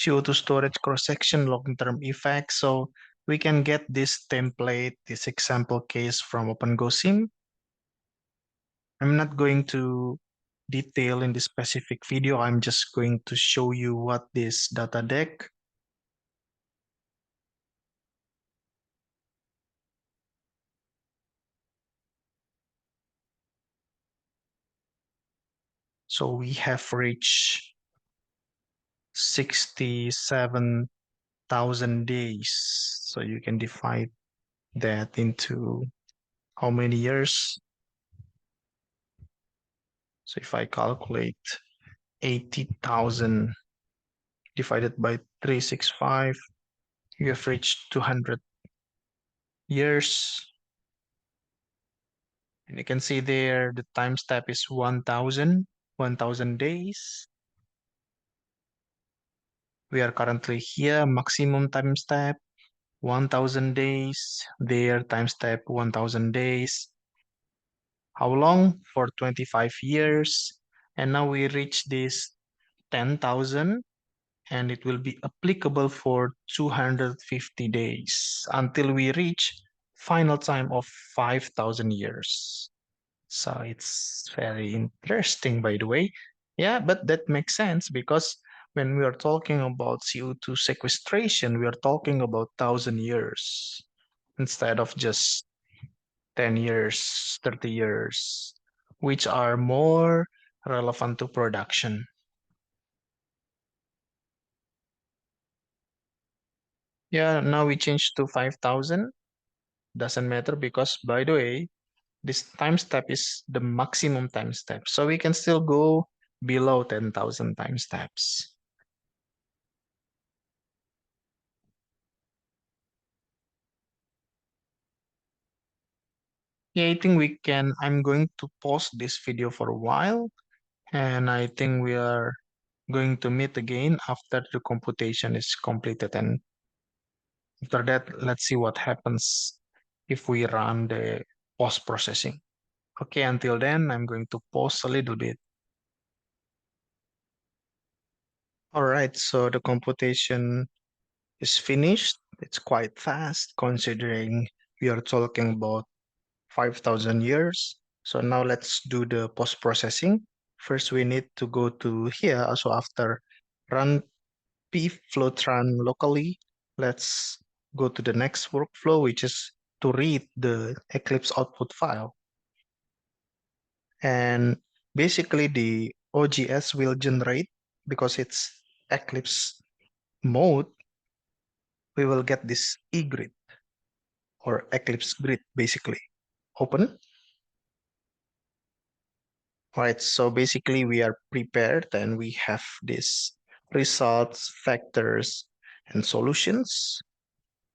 CO2 storage cross-section long-term effect. So we can get this template, this example case from Opengosim. I'm not going to detail in this specific video. I'm just going to show you what this data deck. So we have reached 67,000 days. So you can divide that into how many years? So if I calculate 80,000 divided by 365, you have reached 200 years. And you can see there the time step is 1,000 days. We are currently here, maximum time step 1,000 days, there time step 1,000 days. How long? For 25 years. And now we reach this 10,000 and it will be applicable for 250 days until we reach final time of 5,000 years. So it's very interesting, by the way. Yeah, but that makes sense because when we are talking about CO2 sequestration, we are talking about 1,000 years instead of just 10 years, 30 years, which are more relevant to production. Yeah, now we change to 5,000. Doesn't matter because, by the way, this time step is the maximum time step. So we can still go below 10,000 time steps. Yeah, I think I'm going to pause this video for a while. And I think we are going to meet again after the computation is completed. And after that, let's see what happens if we run the post-processing. Okay, until then, I'm going to pause a little bit. All right, so the computation is finished. It's quite fast considering we are talking about 5,000 years. So now let's do the post-processing. First, we need to go to here. So after run pfloat-run locally, let's go to the next workflow, which is to read the Eclipse output file. And basically the OGS will generate, because it's Eclipse mode, we will get this eGrid or Eclipse grid basically. Open. All right, so basically we are prepared and we have this results, factors, and solutions.